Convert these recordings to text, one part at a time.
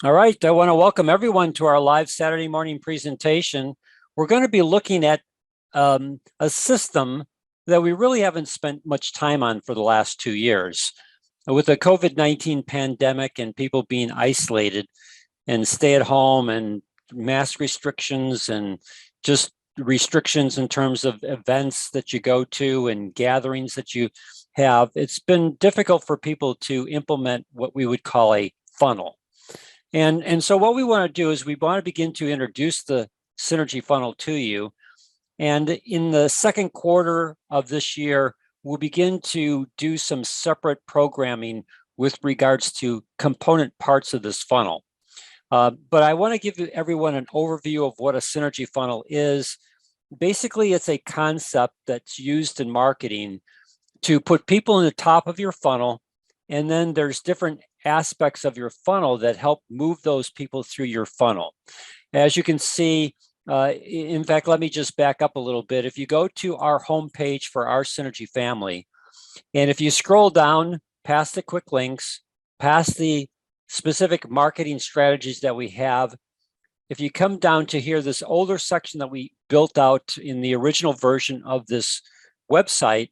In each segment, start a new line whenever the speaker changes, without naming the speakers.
All right, I want to welcome everyone to our live Saturday morning presentation. We're going to be looking at a system that we really haven't spent much time on for the last 2 years. With the COVID-19 pandemic and people being isolated and stay at home and mask restrictions and just restrictions in terms of events that you go to and gatherings that you have, it's been difficult for people to implement what we would call a funnel. And so what we want to do is we want to begin to introduce the Synergy funnel to you. And in the second quarter of this year, we'll begin to do some separate programming with regards to component parts of this funnel. But I want to give everyone an overview of what a Synergy funnel is. Basically, it's a concept that's used in marketing to put people in the top of your funnel, and then there's different aspects of your funnel that help move those people through your funnel. As you can see, in fact, let me just back up a little bit. If you go to our homepage for our Synergy family, and if you scroll down past the quick links, past the specific marketing strategies that we have, if you come down to here, this older section that we built out in the original version of this website,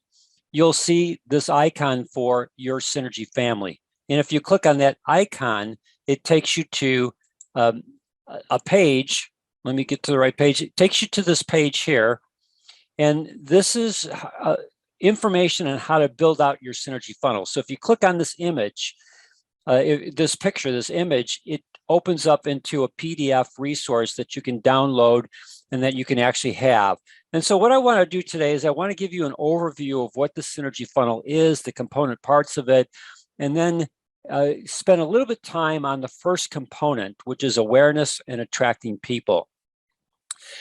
you'll see this icon for your Synergy family. And if you click on that icon, it takes you to a page. Let me get to the right page. It takes you to this page here. And this is information on how to build out your Synergy funnel. So if you click on this image, this picture, this image, it opens up into a PDF resource that you can download and that you can actually have. And so what I want to do today is I want to give you an overview of what the Synergy funnel is, the component parts of it, and then spend a little bit of time on the first component, which is awareness and attracting people.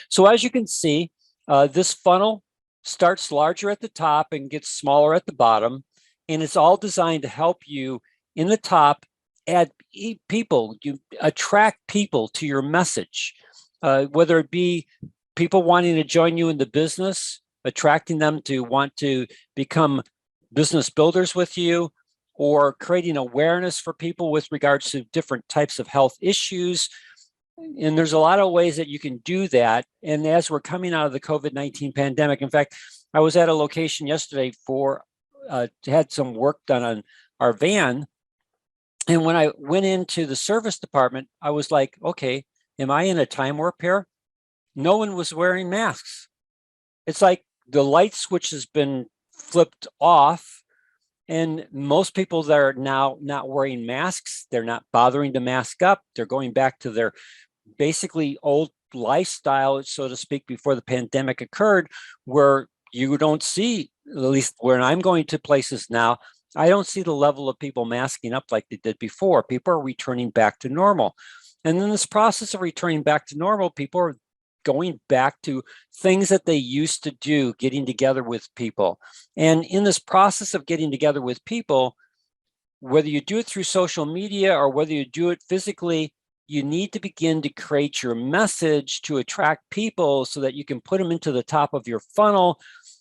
So as you can see, this funnel starts larger at the top and gets smaller at the bottom, and it's all designed to help you in the top add people, you attract people to your message, whether it be people wanting to join you in the business, attracting them to want to become business builders with you, or creating awareness for people with regards to different types of health issues. And there's a lot of ways that you can do that. And as we're coming out of the COVID-19 pandemic, in fact, I was at a location yesterday for, had some work done on our van. And when I went into the service department, I was like, okay, am I in a time warp here? No one was wearing masks. It's like the light switch has been flipped off, and most people that are now not wearing masks, they're not bothering to mask up. They're going back to their basically old lifestyle, so to speak, before the pandemic occurred, where you don't see, at least when I'm going to places now, I don't see the level of people masking up like they did before. People are returning back to normal. And in this process of returning back to normal, people are going back to things that they used to do, getting together with people. And in this process of getting together with people, whether you do it through social media or whether you do it physically, you need to begin to create your message to attract people so that you can put them into the top of your funnel.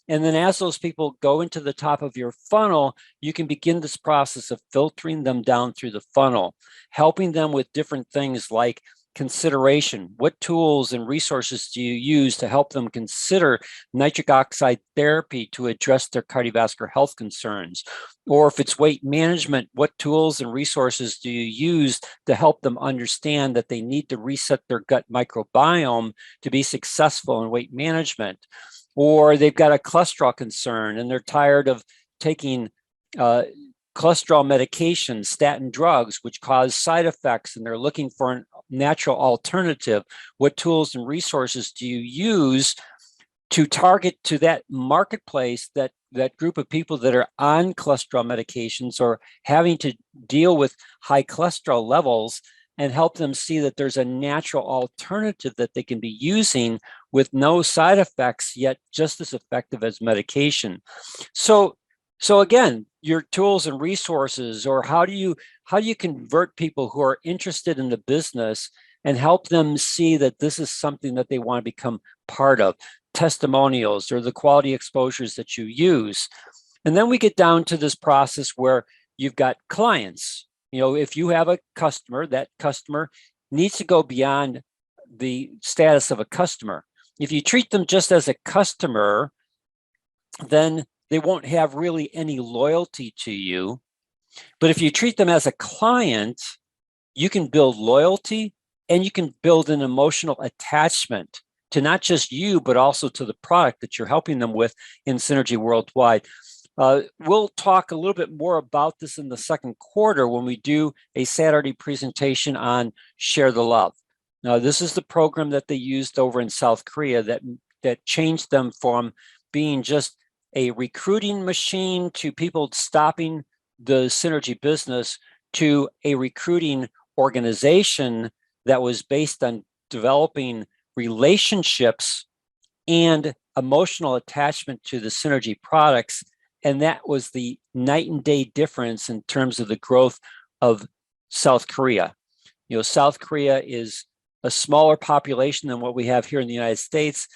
And then as those people go into the top of your funnel, you can begin this process of filtering them down through the funnel, helping them with different things like consideration. What tools and resources do you use to help them consider nitric oxide therapy to address their cardiovascular health concerns? Or if it's weight management, what tools and resources do you use to help them understand that they need to reset their gut microbiome to be successful in weight management? Or they've got a cholesterol concern and they're tired of taking cholesterol medications, statin drugs, which cause side effects, and they're looking for a natural alternative. What tools and resources do you use to target to that marketplace, that group of people that are on cholesterol medications or having to deal with high cholesterol levels, and help them see that there's a natural alternative that they can be using with no side effects, yet just as effective as medication. So again, your tools and resources, or how do you convert people who are interested in the business and help them see that this is something that they want to become part of? Testimonials or the quality exposures that you use. And then we get down to this process where you've got clients. if you have a customer, that customer needs to go beyond the status of a customer. If you treat them just as a customer, then they won't have really any loyalty to you. But if you treat them as a client, you can build loyalty and you can build an emotional attachment to not just you, but also to the product that you're helping them with in Synergy Worldwide. We'll talk a little bit more about this in the second quarter when we do a Saturday presentation on Share the Love. Now, this is the program that they used over in South Korea that changed them from being just a recruiting machine to people stopping the Synergy business to a recruiting organization that was based on developing relationships and emotional attachment to the Synergy products. And that was the night and day difference in terms of the growth of South Korea. South Korea is a smaller population than what we have here in the United States,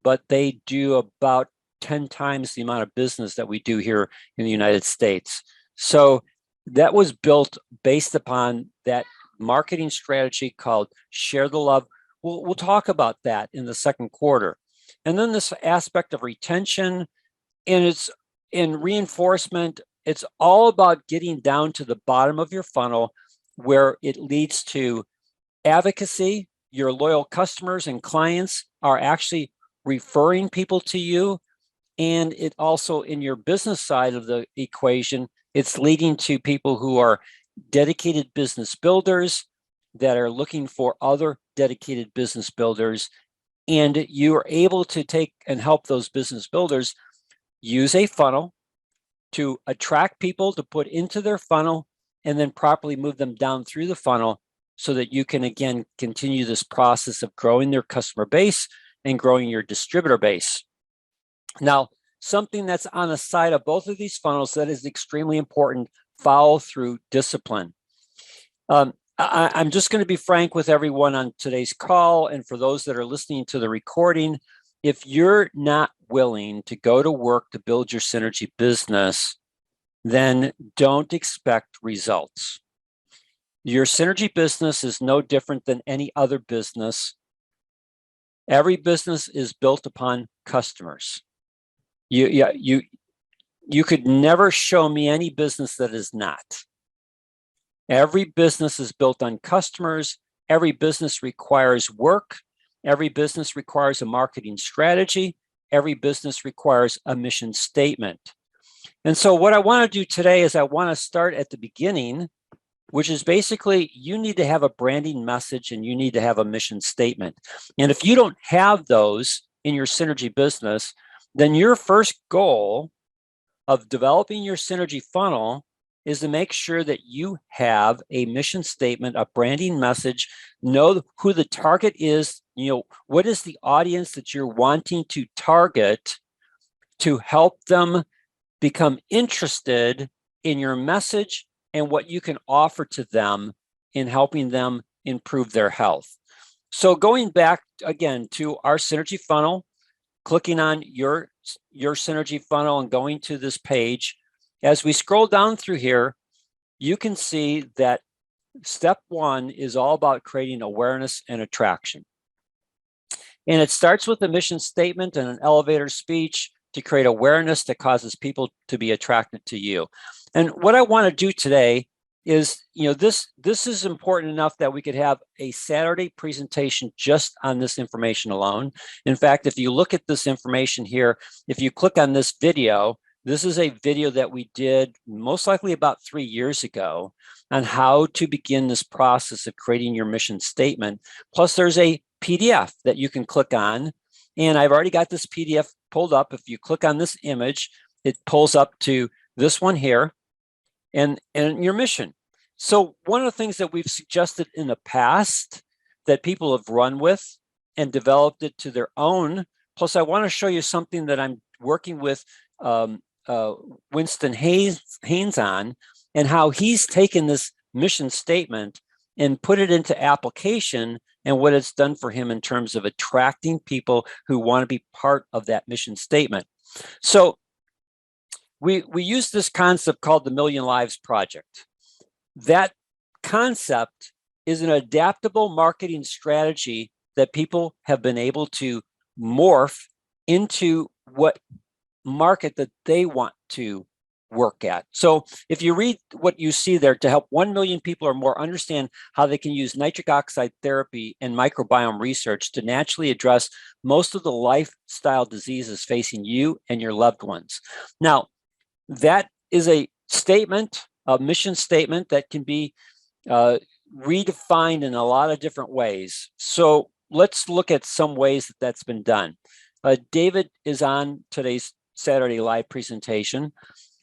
but they do about 10 times the amount of business that we do here in the United States. So that was built based upon that marketing strategy called Share the Love. We'll talk about that in the second quarter. And then this aspect of retention, and it's in reinforcement, it's all about getting down to the bottom of your funnel where it leads to advocacy. Your loyal customers and clients are actually referring people to you. And it also, in your business side of the equation, it's leading to people who are dedicated business builders that are looking for other dedicated business builders. And you are able to take and help those business builders use a funnel to attract people to put into their funnel and then properly move them down through the funnel so that you can, again, continue this process of growing their customer base and growing your distributor base. Now, something that's on the side of both of these funnels that is extremely important, follow through discipline. I'm just going to be frank with everyone on today's call, and for those that are listening to the recording, if you're not willing to go to work to build your Synergy business, then don't expect results. Your Synergy business is no different than any other business. Every business is built upon customers. You could never show me any business that is not. Every business is built on customers. Every business requires work. Every business requires a marketing strategy. Every business requires a mission statement. And so what I want to do today is I want to start at the beginning, which is basically you need to have a branding message and you need to have a mission statement. And if you don't have those in your Synergy business, then your first goal of developing your Synergy funnel is to make sure that you have a mission statement, a branding message, know who the target is, what is the audience that you're wanting to target to help them become interested in your message and what you can offer to them in helping them improve their health. So going back again to our Synergy funnel, clicking on your Synergy funnel and going to this page, as we scroll down through here, you can see that step one is all about creating awareness and attraction. And it starts with a mission statement and an elevator speech to create awareness that causes people to be attracted to you. And what I want to do today is, this is important enough that we could have a Saturday presentation just on this information alone. In fact, if you look at this information here, if you click on this video, this is a video that we did most likely about 3 years ago on how to begin this process of creating your mission statement. Plus, there's a PDF that you can click on. And I've already got this PDF pulled up. If you click on this image, it pulls up to this one here and your mission. So one of the things that we've suggested in the past that people have run with and developed it to their own. Plus, I want to show you something that I'm working with Winston Haynes on, and how he's taken this mission statement and put it into application and what it's done for him in terms of attracting people who want to be part of that mission statement. So we use this concept called the Million Lives Project. That concept is an adaptable marketing strategy that people have been able to morph into what market that they want to work at. So if you read what you see there, to help 1 million people or more understand how they can use nitric oxide therapy and microbiome research to naturally address most of the lifestyle diseases facing you and your loved ones. Now, that is a statement, a mission statement that can be redefined in a lot of different ways. So let's look at some ways that that's been done. David is on today's Saturday live presentation.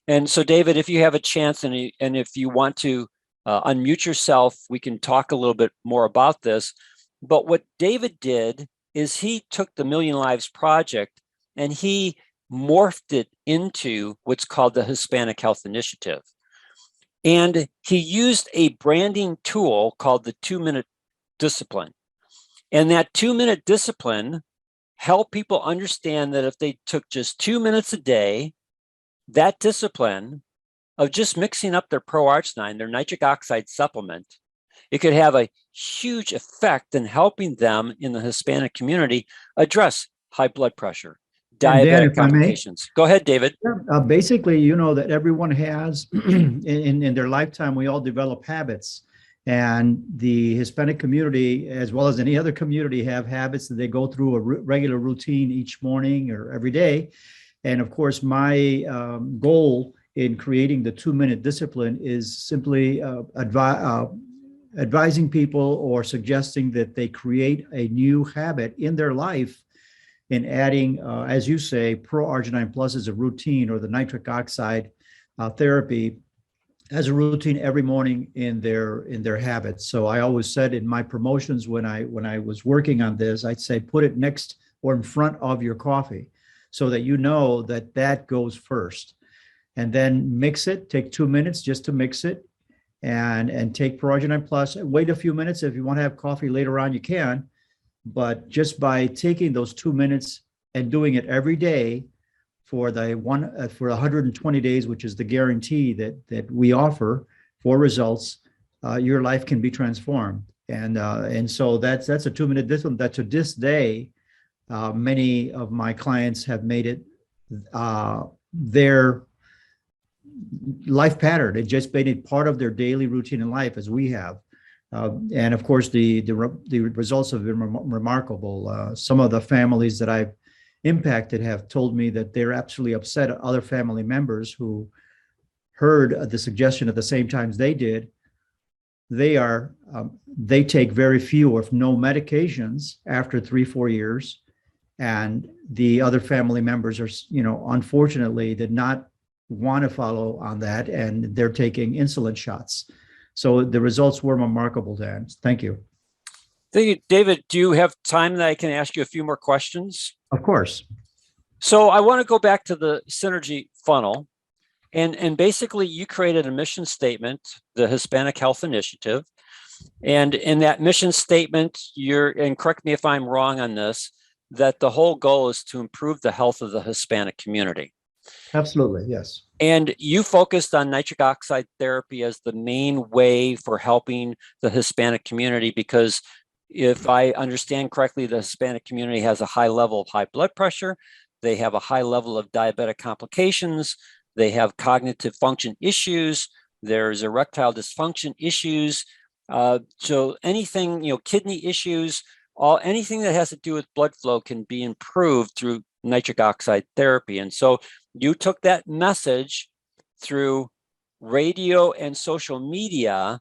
And so, David, if you have a chance and if you want to unmute yourself, we can talk a little bit more about this. But what David did is he took the Million Lives Project and he morphed it into what's called the Hispanic Health Initiative. And he used a branding tool called the 2-minute discipline. And that 2-minute discipline helped people understand that if they took just 2 minutes a day, that discipline of just mixing up their ProArginine, their nitric oxide supplement, it could have a huge effect in helping them in the Hispanic community address high blood pressure, diabetic complications. Go ahead, David.
Basically, you know that everyone has, in their lifetime, we all develop habits. And the Hispanic community, as well as any other community, have habits that they go through a regular routine each morning or every day. And of course, my goal in creating the 2-minute discipline is simply advising people or suggesting that they create a new habit in their life in adding, as you say, ProArginine Plus as a routine, or the nitric oxide therapy as a routine every morning in their habits. So I always said in my promotions when I was working on this, I'd say put it next or in front of your coffee, so that you know that that goes first. And then mix it, take 2 minutes just to mix it, and take ProArginine Plus. Wait a few minutes. If you want to have coffee later on, you can. But just by taking those 2 minutes and doing it every day for 120 days, which is the guarantee that we offer for results, your life can be transformed. And so that's a 2-minute discipline that to this day, many of my clients have made it their life pattern. It just made it part of their daily routine in life, as we have. And of course, the results have been remarkable. Some of the families that I've impacted have told me that they're absolutely upset at other family members who heard the suggestion at the same time as they did. They take very few, if no, medications after 3-4 years. And the other family members are, unfortunately did not want to follow on that, and they're taking insulin shots. So the results were remarkable, Dan. Thank you.
Thank you, David. Do you have time that I can ask you a few more questions?
Of course.
So I want to go back to the Synergy funnel. And basically, you created a mission statement, the Hispanic Health Initiative. And in that mission statement, and correct me if I'm wrong on this, that the whole goal is to improve the health of the Hispanic community.
Absolutely, yes.
And you focused on nitric oxide therapy as the main way for helping the Hispanic community, because if I understand correctly, the Hispanic community has a high level of high blood pressure. They have a high level of diabetic complications. They have cognitive function issues. There's erectile dysfunction issues. So anything, kidney issues, anything that has to do with blood flow can be improved through nitric oxide therapy. And so you took that message through radio and social media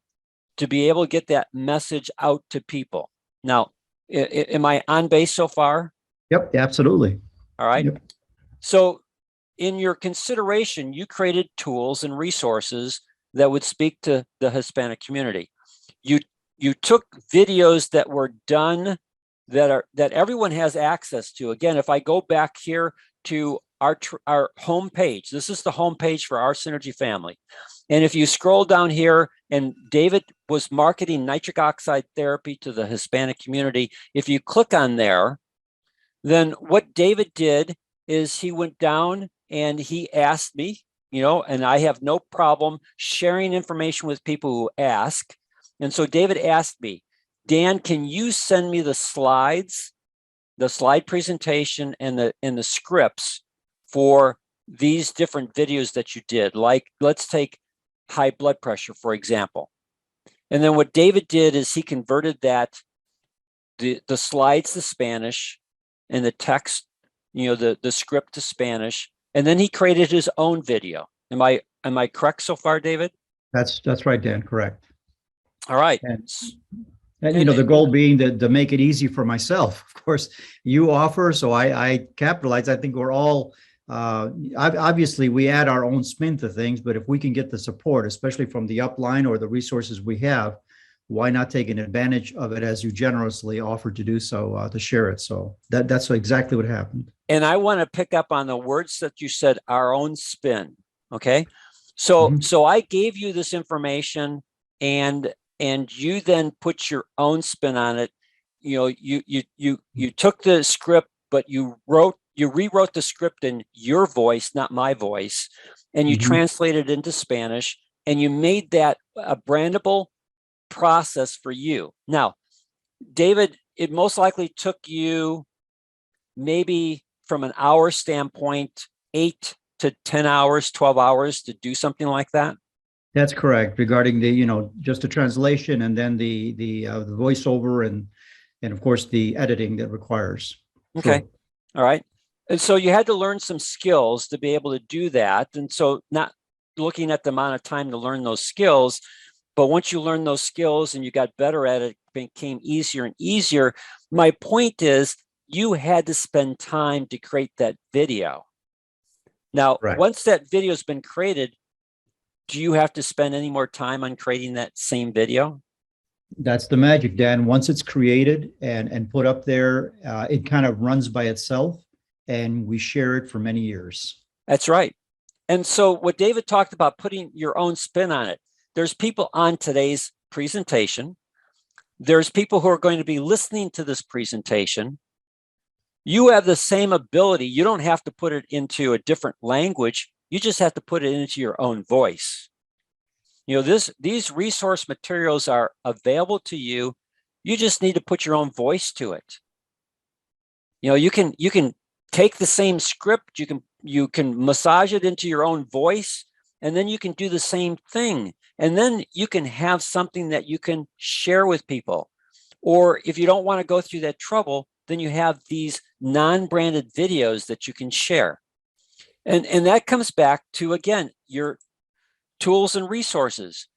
to be able to get that message out to people. Now, am I on base so far?
Yep, absolutely.
All right.
Yep.
So in your consideration, you created tools and resources that would speak to the Hispanic community. You took videos that were done that everyone has access to. Again, if I go back here to our homepage, this is the homepage for our Synergy family. And if you scroll down here, and David was marketing nitric oxide therapy to the Hispanic community, if you click on there, then what David did is he went down and he asked me, and I have no problem sharing information with people who ask. And so David asked me, Dan, can you send me the slides, the slide presentation and the scripts for these different videos that you did? Like, let's take high blood pressure, for example. And then what David did is he converted the slides to Spanish and the text, the script to Spanish, and then he created his own video. Am I correct so far, David?
That's right, Dan, correct.
All right.
And the goal being to make it easy for myself. Of course, you offer, so I capitalize. I think we're all, obviously we add our own spin to things, but if we can get the support, especially from the upline or the resources we have, why not take an advantage of it as you generously offered to do so, to share it. So that's exactly what happened.
And I want to pick up on the words that you said, our own spin. Okay. So I gave you this information and you then put your own spin on it. You took the script, but you rewrote the script in your voice, not my voice, and you translated it into Spanish, and you made that a brandable process for you. Now, David, it most likely took you maybe from an hour standpoint, 8 to 10 hours, 12 hours to do something like that.
That's correct. Regarding the, just the translation and then the voiceover and of course the editing that requires.
Okay.
Sure.
All right. And so you had to learn some skills to be able to do that. And so not looking at the amount of time to learn those skills, but once you learn those skills and you got better at it, it became easier and easier. My point is you had to spend time to create that video. Now,
Right.
Once that video has been created, do you have to spend any more time on creating that same video?
That's the magic, Dan. Once it's created and put up there, it kind of runs by itself and we share it for many years.
That's right. And so what David talked about, putting your own spin on it, there's people on today's presentation. There's people who are going to be listening to this presentation. You have the same ability. You don't have to put it into a different language. You just have to put it into your own voice. These resource materials are available to you. You just need to put your own voice to it. You can take the same script, you can massage it into your own voice, and then you can do the same thing. And then you can have something that you can share with people. Or if you don't want to go through that trouble, then you have these non-branded videos that you can share. And that comes back to, again, your tools and resources.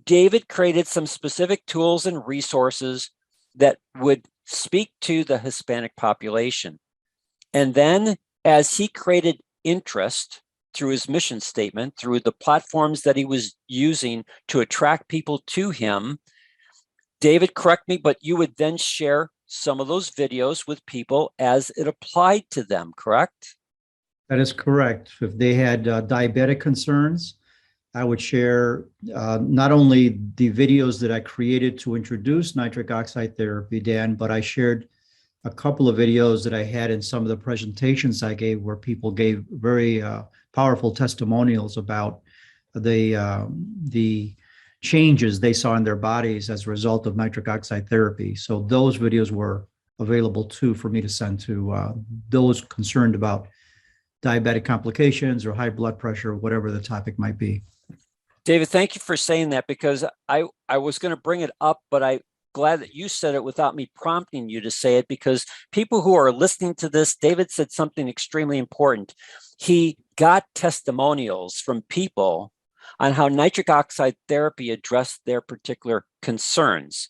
David created some specific tools and resources that would speak to the Hispanic population. And then as he created interest through his mission statement, through the platforms that he was using to attract people to him, David, correct me, but you would then share some of those videos with people as it applied to them, correct?
That is correct. If they had diabetic concerns, I would share not only the videos that I created to introduce nitric oxide therapy, Dan, but I shared a couple of videos that I had in some of the presentations I gave where people gave very powerful testimonials about the changes they saw in their bodies as a result of nitric oxide therapy. So those videos were available too for me to send to those concerned about diabetic complications or high blood pressure, whatever the topic might be.
David, thank you for saying that, because I was going to bring it up, but I'm glad that you said it without me prompting you to say it, because people who are listening to this, David said something extremely important. He got testimonials from people on how nitric oxide therapy addressed their particular concerns.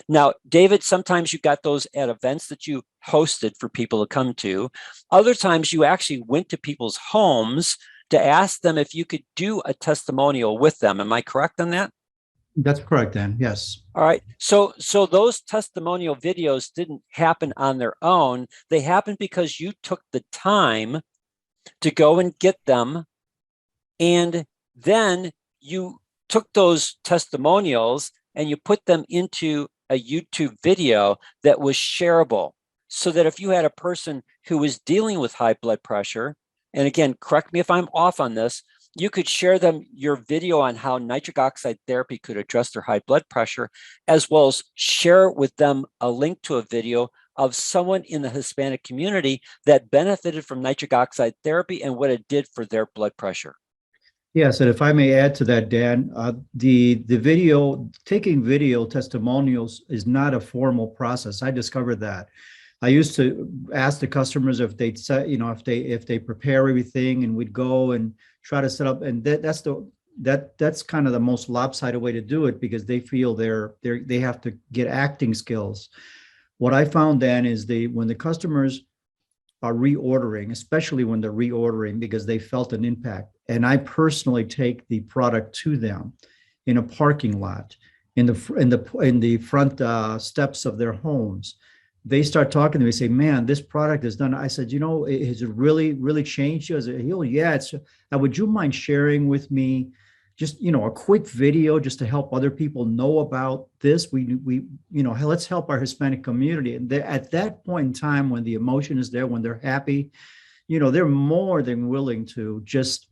Now, David, sometimes you got those at events that you hosted for people to come to. Other times you actually went to people's homes to ask them if you could do a testimonial with them. Am I correct on that?
That's correct, Dan. Yes.
All right. So those testimonial videos didn't happen on their own. They happened because you took the time to go and get them. And then you took those testimonials and you put them into a YouTube video that was shareable, so that if you had a person who was dealing with high blood pressure, and again, correct me if I'm off on this, you could share them your video on how nitric oxide therapy could address their high blood pressure, as well as share with them a link to a video of someone in the Hispanic community that benefited from nitric oxide therapy and what it did for their blood pressure.
Yes, and if I may add to that, Dan, the video, taking video testimonials is not a formal process. I discovered that. I used to ask the customers if they'd set, if they prepare everything, and we'd go and try to set up, and that's kind of the most lopsided way to do it, because they feel they have to get acting skills. What I found, Dan, is when the customers are reordering, especially when they're reordering because they felt an impact, and I personally take the product to them in a parking lot, in the front steps of their homes, they start talking to me, say, man, this product is done. I said, has it really changed you? I said, oh, yeah. Would you mind sharing with me just, a quick video just to help other people know about this? Let's help our Hispanic community. And at that point in time, when the emotion is there, when they're happy, they're more than willing to just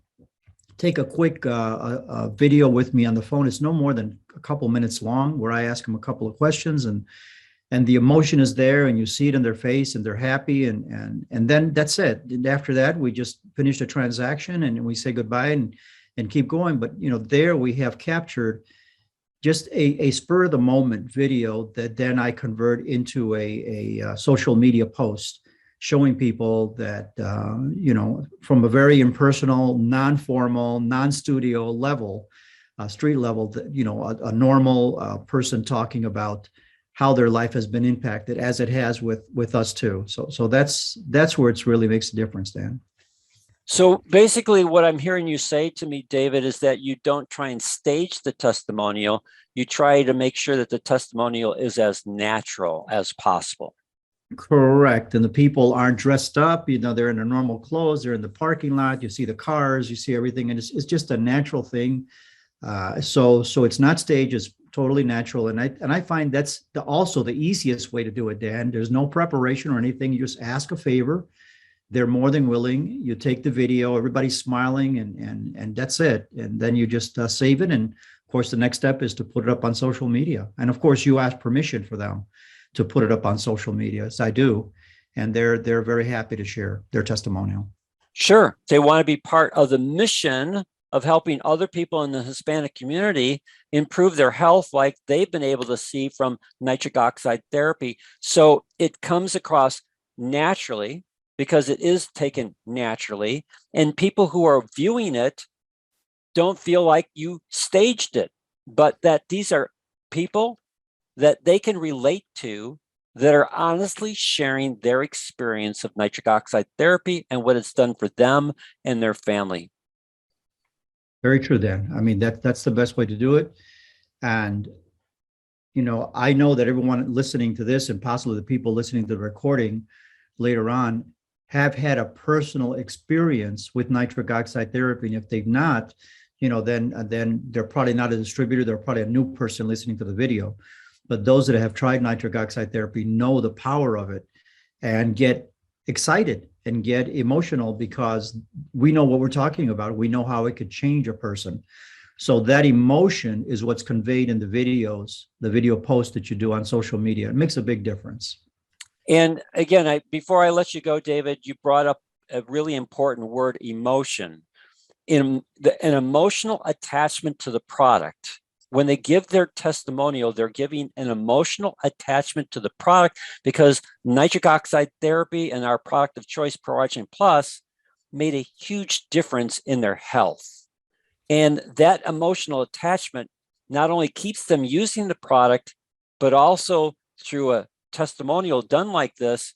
take a quick video with me on the phone. It's no more than a couple minutes long, where I ask them a couple of questions, and the emotion is there, and you see it in their face, and they're happy, and then that's it. And after that, we just finish the transaction, and we say goodbye and keep going. But there we have captured just a spur of the moment video that then I convert into a social media post, showing people that from a very impersonal, non-formal, non-studio level, street level, that a normal person talking about how their life has been impacted, as it has with us too. So that's where it's really makes a difference, Dan.
So basically what I'm hearing you say to me, David, is that you don't try and stage the testimonial. You try to make sure that the testimonial is as natural as possible.
Correct. And the people aren't dressed up, they're in their normal clothes, they're in the parking lot, you see the cars, you see everything, and it's just a natural thing. So it's not staged, it's totally natural. And I find that's also the easiest way to do it, Dan. There's no preparation or anything. You just ask a favor. They're more than willing. You take the video, everybody's smiling, and that's it. And then you just save it. And of course, the next step is to put it up on social media. And of course, you ask permission for them to put it up on social media, as I do. And they're very happy to share their testimonial.
Sure. They want to be part of the mission of helping other people in the Hispanic community improve their health, like they've been able to see from nitric oxide therapy. So it comes across naturally, because it is taken naturally, and people who are viewing it don't feel like you staged it, but that these are people that they can relate to, that are honestly sharing their experience of nitric oxide therapy and what it's done for them and their family.
Very true, Dan. I mean, that's the best way to do it. And, I know that everyone listening to this, and possibly the people listening to the recording later on, have had a personal experience with nitric oxide therapy. And if they've not, then they're probably not a distributor. They're probably a new person listening to the video. But those that have tried nitric oxide therapy know the power of it and get excited and get emotional, because we know what we're talking about. We know how it could change a person. So that emotion is what's conveyed in the videos, the video posts that you do on social media. It makes a big difference.
And again, before I let you go, David, you brought up a really important word, emotion. An emotional attachment to the product. When they give their testimonial, they're giving an emotional attachment to the product, because nitric oxide therapy and our product of choice, ProArgin Plus, made a huge difference in their health. And that emotional attachment not only keeps them using the product, but also through a testimonial done like this,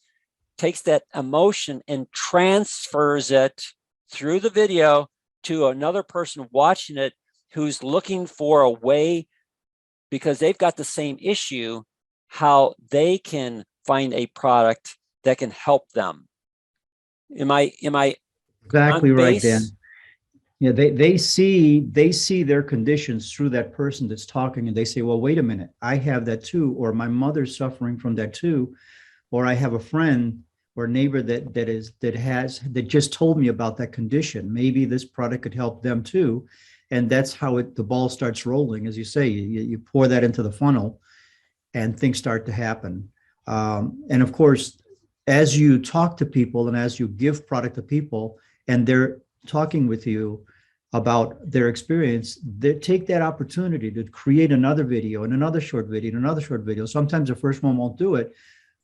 takes that emotion and transfers it through the video to another person watching it, who's looking for a way, because they've got the same issue, how they can find a product that can help them. Am I
exactly right, Dan? Yeah, they see their conditions through that person that's talking, and they say, well, wait a minute, I have that too, or my mother's suffering from that too, or I have a friend or neighbor that just told me about that condition. Maybe this product could help them too. And that's how the ball starts rolling. As you say, you pour that into the funnel and things start to happen. And of course, as you talk to people and as you give product to people and they're talking with you about their experience, they take that opportunity to create another video and another short video and another short video. Sometimes the first one won't do it,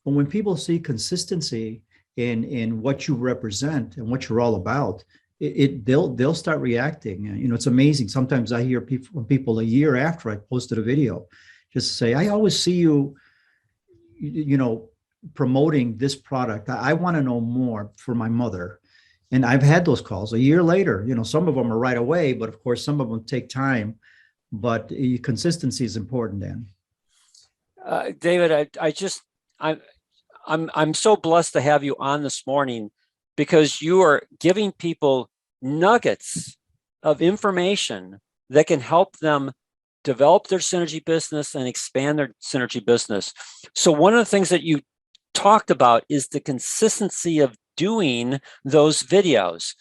but when people see consistency in what you represent and what you're all about, they'll start reacting. You know, it's amazing. Sometimes I hear from people a year after I posted a video, just say, I always see you, you know, promoting this product. I want to know more for my mother. And I've had those calls a year later. You know, some of them are right away, but of course, some of them take time. But consistency is important, Dan.
David, I'm so blessed to have you on this morning because you are giving people nuggets of information that can help them develop their synergy business and expand their synergy business. So one of the things that you talked about is the consistency of doing those videos,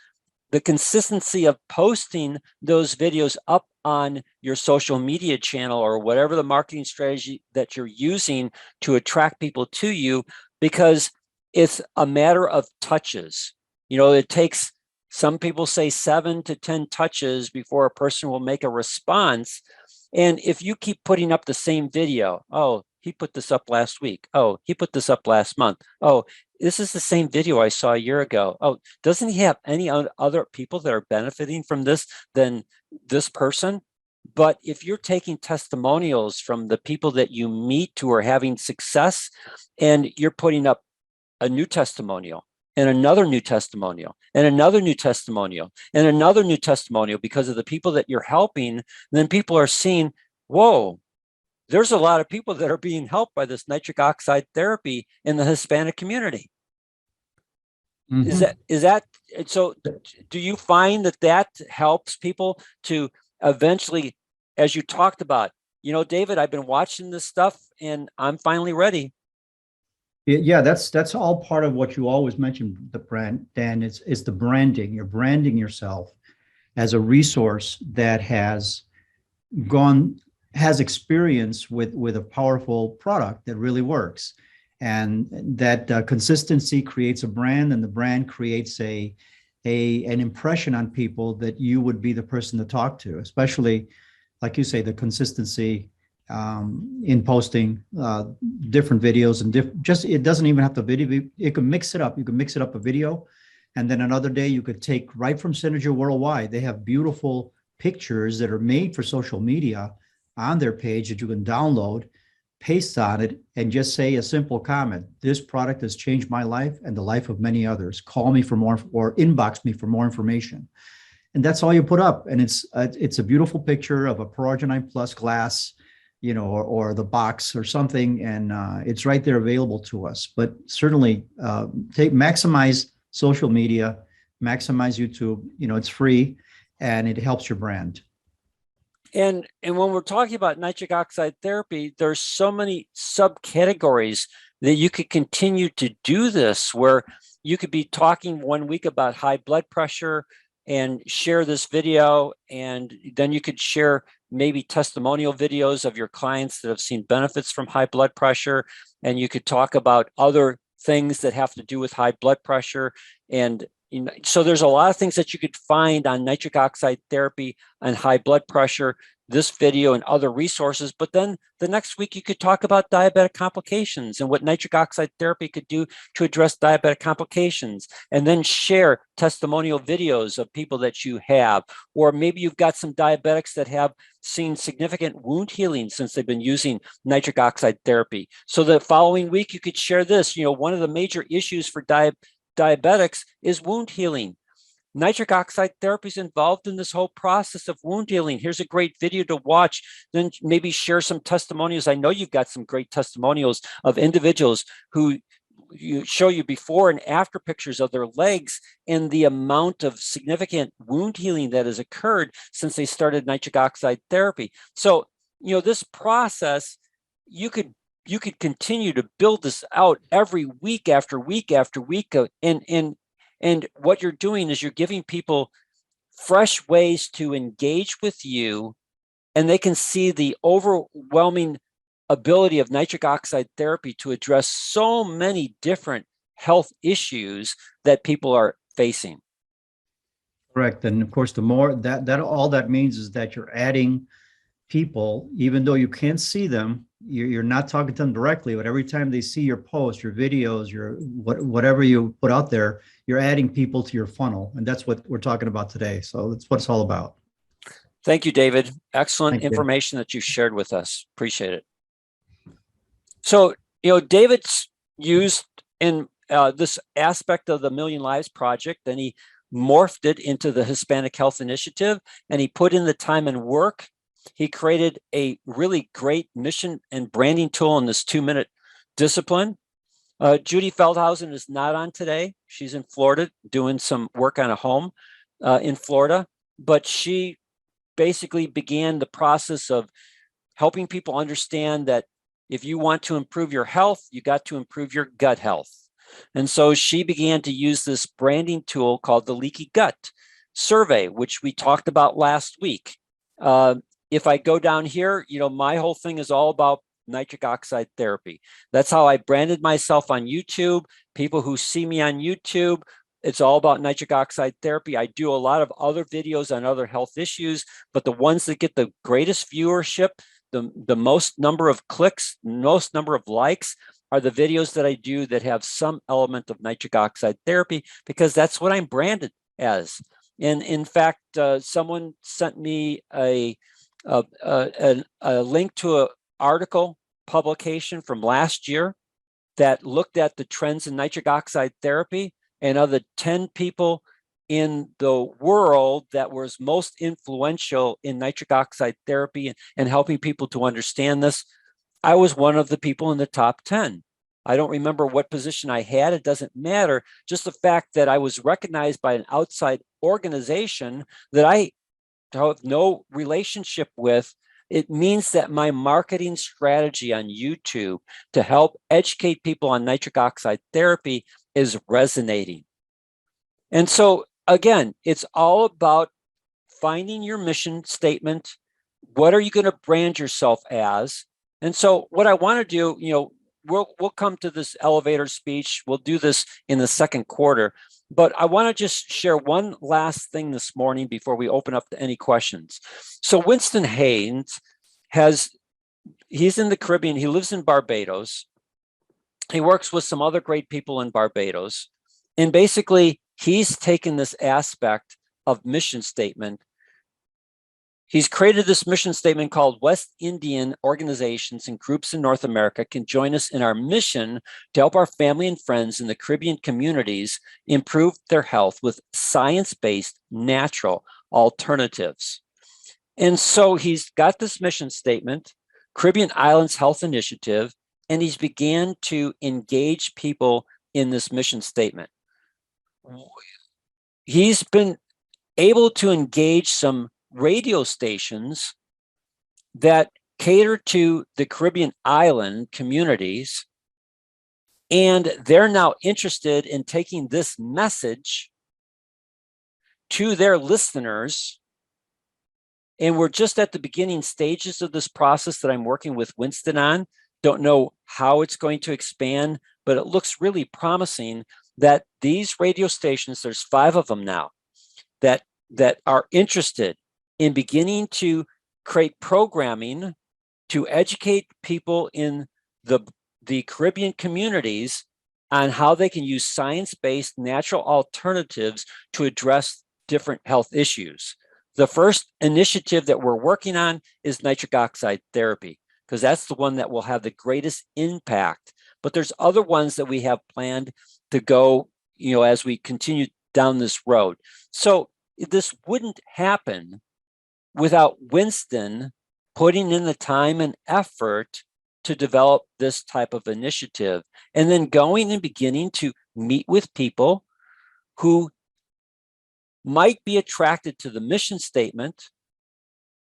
the consistency of posting those videos up on your social media channel or whatever the marketing strategy that you're using to attract people to you, because it's a matter of touches. You know, it takes, some people say 7 to 10 touches before a person will make a response. And if you keep putting up the same video, oh, he put this up last week. Oh, he put this up last month. Oh, this is the same video I saw a year ago. Oh, doesn't he have any other people that are benefiting from this than this person? But if you're taking testimonials from the people that you meet who are having success, and you're putting up a new testimonial and another new testimonial and another new testimonial and another new testimonial because of the people that you're helping, then people are seeing, whoa, there's a lot of people that are being helped by this nitric oxide therapy in the Hispanic community. Mm-hmm. Is that so? Do you find that helps people to eventually, as you talked about, you know, David, I've been watching this stuff and I'm finally ready.
Yeah, that's all part of what you always mention, the brand, Dan, is the branding. You're branding yourself as a resource that has experience with a powerful product that really works. And that consistency creates a brand, and the brand creates an impression on people that you would be the person to talk to, especially, like you say, the consistency in posting different videos and it doesn't even have to video. You can mix it up. You can mix it up a video, and then another day you could take right from Synergy Worldwide. They have beautiful pictures that are made for social media on their page that you can download, paste on it, and just say a simple comment. This product has changed my life and the life of many others. Call me for more, or inbox me for more information. And that's all you put up. And it's a beautiful picture of a Pro-Arginine Plus glass, you know, or the box or something. And it's right there available to us. But certainly maximize social media, maximize YouTube. You know, it's free and it helps your brand.
And when we're talking about nitric oxide therapy, there's so many subcategories that you could continue to do this, where you could be talking 1 week about high blood pressure and share this video, and then you could share maybe testimonial videos of your clients that have seen benefits from high blood pressure, and you could talk about other things that have to do with high blood pressure. And so there's a lot of things that you could find on nitric oxide therapy and high blood pressure, this video and other resources. But then the next week you could talk about diabetic complications and what nitric oxide therapy could do to address diabetic complications, and then share testimonial videos of people that you have. Or maybe you've got some diabetics that have seen significant wound healing since they've been using nitric oxide therapy. So the following week you could share this. You know, one of the major issues for diabetics is wound healing. Nitric oxide therapy is involved in this whole process of wound healing. Here's a great video to watch. Then maybe share some testimonials. I know you've got some great testimonials of individuals who show you before and after pictures of their legs and the amount of significant wound healing that has occurred since they started nitric oxide therapy. So, you know, this process, you could you could continue to build this out every week after week after week. And what you're doing is you're giving people fresh ways to engage with you, and they can see the overwhelming ability of nitric oxide therapy to address so many different health issues that people are facing.
Correct. And of course, the more that all that means is that you're adding people, even though you can't see them, you're not talking to them directly, but every time they see your posts, your videos, your whatever you put out there, you're adding people to your funnel. And that's what we're talking about today. So that's what it's all about.
Thank you, David. Excellent
Thank you.
information that you shared with us. Appreciate it. So, David's used in this aspect of the Million Lives Project, and he morphed it into the Hispanic Health Initiative, and he put in the time and work. He created a really great mission and branding tool in this 2-minute discipline. Judy Feldhausen is not on today. She's in Florida doing some work on a home in Florida, but she basically began the process of helping people understand that if you want to improve your health, you got to improve your gut health. And so she began to use this branding tool called the Leaky Gut Survey, which we talked about last week. If I go down here, my whole thing is all about nitric oxide therapy. That's how I branded myself on YouTube. People who see me on YouTube, it's all about nitric oxide therapy. I do a lot of other videos on other health issues, but the ones that get the greatest viewership, the most number of clicks, most number of likes, are the videos that I do that have some element of nitric oxide therapy, because that's what I'm branded as. And in fact, someone sent me a link to an article publication from last year that looked at the trends in nitric oxide therapy, and of the 10 people in the world that was most influential in nitric oxide therapy and helping people to understand this, I was one of the people in the top 10. I don't remember what position I had. It doesn't matter. Just the fact that I was recognized by an outside organization that I have no relationship with, it means that my marketing strategy on YouTube to help educate people on nitric oxide therapy is resonating. And so, again, it's all about finding your mission statement. What are you going to brand yourself as? And so what I want to do, we'll come to this elevator speech. We'll do this in the second quarter. But I want to just share one last thing this morning before we open up to any questions. So Winston Haynes he's in the Caribbean. He lives in Barbados. He works with some other great people in Barbados. And basically, he's taken this aspect of mission statement. He's created this mission statement called West Indian organizations and groups in North America can join us in our mission to help our family and friends in the Caribbean communities improve their health with science-based natural alternatives. And so he's got this mission statement, Caribbean Islands Health Initiative, and he's began to engage people in this mission statement. He's been able to engage some radio stations that cater to the Caribbean island communities, and they're now interested in taking this message to their listeners. And we're just at the beginning stages of this process that I'm working with Winston on. Don't know how it's going to expand, but it looks really promising that these radio stations, there's 5 of them now, that are interested in beginning to create programming to educate people in the Caribbean communities on how they can use science-based natural alternatives to address different health issues. The first initiative that we're working on is nitric oxide therapy, because that's the one that will have the greatest impact. But there's other ones that we have planned to go, as we continue down this road. So this wouldn't happen without Winston putting in the time and effort to develop this type of initiative, and then going and beginning to meet with people who might be attracted to the mission statement.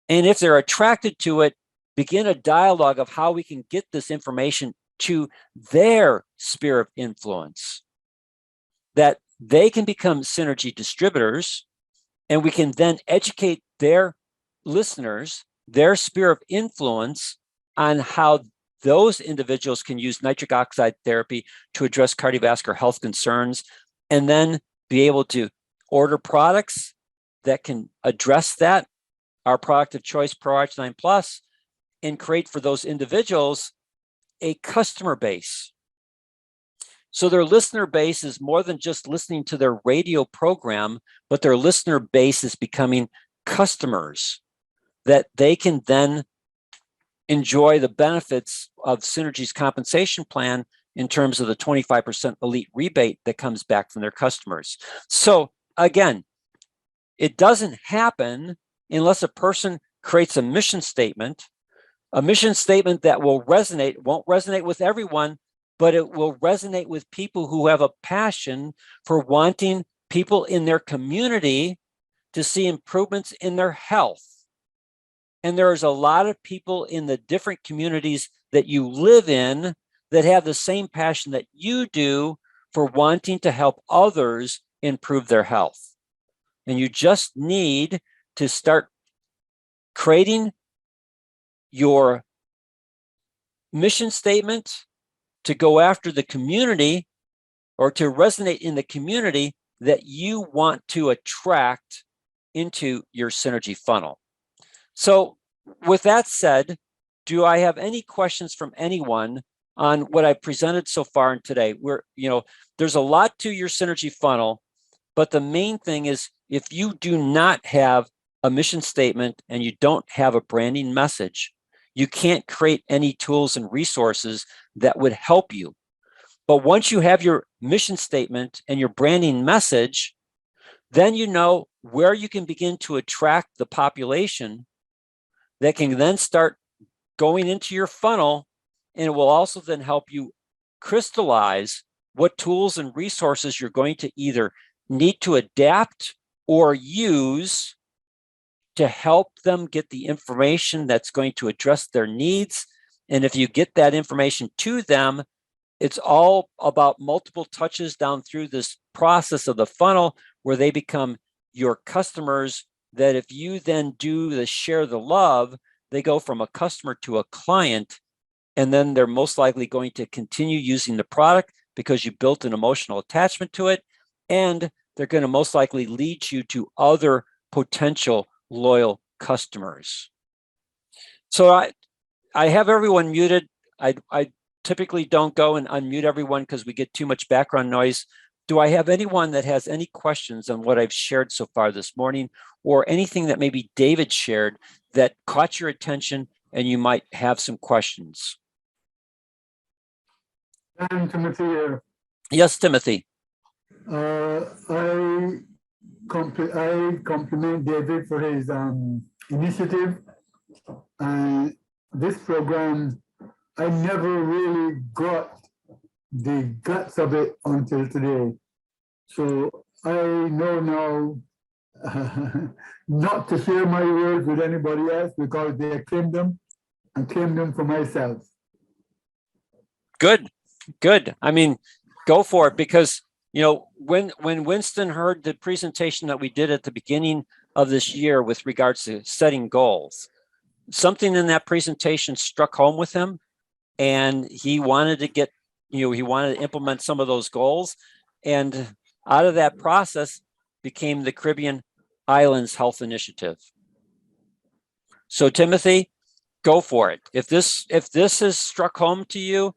And if they're attracted to it, begin a dialogue of how we can get this information to their sphere of influence, that they can become synergy distributors, and we can then educate their listeners, their sphere of influence, on how those individuals can use nitric oxide therapy to address cardiovascular health concerns, and then be able to order products that can address that, our product of choice, ProArginine Plus, and create for those individuals a customer base. So their listener base is more than just listening to their radio program, but their listener base is becoming customers that they can then enjoy the benefits of Synergy's compensation plan in terms of the 25% elite rebate that comes back from their customers. So again, it doesn't happen unless a person creates a mission statement that will resonate, won't resonate with everyone, but it will resonate with people who have a passion for wanting people in their community to see improvements in their health. And there's a lot of people in the different communities that you live in that have the same passion that you do for wanting to help others improve their health. And you just need to start creating your mission statement to go after the community, or to resonate in the community that you want to attract into your Synergy funnel. So with that said, do I have any questions from anyone on what I presented so far today? There's a lot to your Synergy funnel, but the main thing is, if you do not have a mission statement and you don't have a branding message, you can't create any tools and resources that would help you. But once you have your mission statement and your branding message, then you know where you can begin to attract the population that can then start going into your funnel, and it will also then help you crystallize what tools and resources you're going to either need to adapt or use to help them get the information that's going to address their needs. And if you get that information to them, it's all about multiple touches down through this process of the funnel where they become your customers, that if you then do the share the love, they go from a customer to a client, and then they're most likely going to continue using the product because you built an emotional attachment to it, and they're going to most likely lead you to other potential loyal customers. So I have everyone muted. I typically don't go and unmute everyone because we get too much background noise. Do I have anyone that has any questions on what I've shared so far this morning, or anything that maybe David shared that caught your attention and you might have some questions?
I'm Timothy here.
Yes, Timothy.
I compliment David for his initiative. And this program, I never really got the guts of it until today. So I know now not to share my words with anybody else, because they claim them and claim them for myself.
Good. I mean, go for it, because when Winston heard the presentation that we did at the beginning of this year with regards to setting goals, something in that presentation struck home with him, and he wanted to get, he wanted to implement some of those goals, and out of that process became the Caribbean Islands Health Initiative. So Timothy, go for it. If this has struck home to you,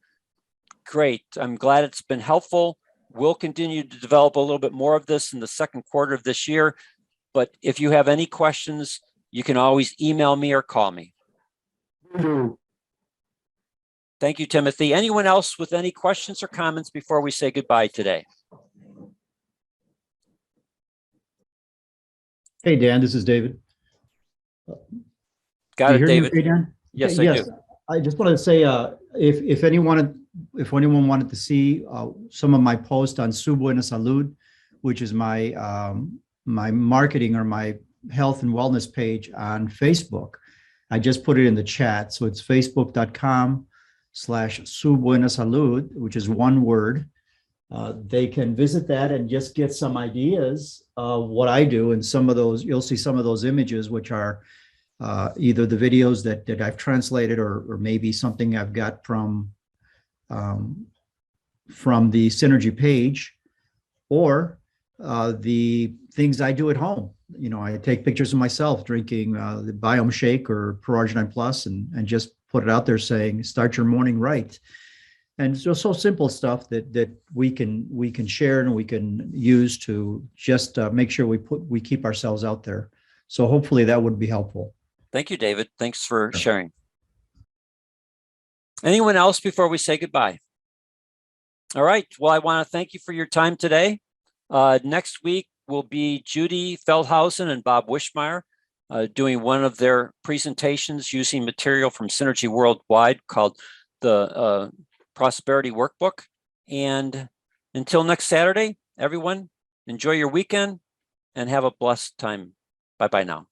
great. I'm glad it's been helpful. We'll continue to develop a little bit more of this in the second quarter of this year. But if you have any questions, you can always email me or call me. Thank you, Timothy. Anyone else with any questions or comments before we say goodbye today?
Hey, Dan, this is David.
Got it, David.
Me, Dan?
Yes,
Okay,
I do.
I just wanted to say, if anyone wanted to see some of my posts on Su Buena Salud, which is my my marketing or my health and wellness page on Facebook, I just put it in the chat. So it's facebook.com Su Buena Salud, which is one word. They can visit that and just get some ideas of what I do. And some of those, you'll see some of those images, which are either the videos that I've translated or maybe something I've got from the Synergy page, or the things I do at home. I take pictures of myself drinking the Biome Shake or Pro Arginine Plus and just put it out there saying, start your morning right. And so simple stuff that we can share and we can use to just make sure we keep ourselves out there. So hopefully that would be helpful.
Thank you, David. Thanks for
Sure.
sharing. Anyone else before we say goodbye? All right. Well, I want to thank you for your time today. Next week will be Judy Feldhausen and Bob Wishmeyer doing one of their presentations using material from Synergy Worldwide called the Prosperity Workbook. And until next Saturday, everyone, enjoy your weekend and have a blessed time. Bye-bye now.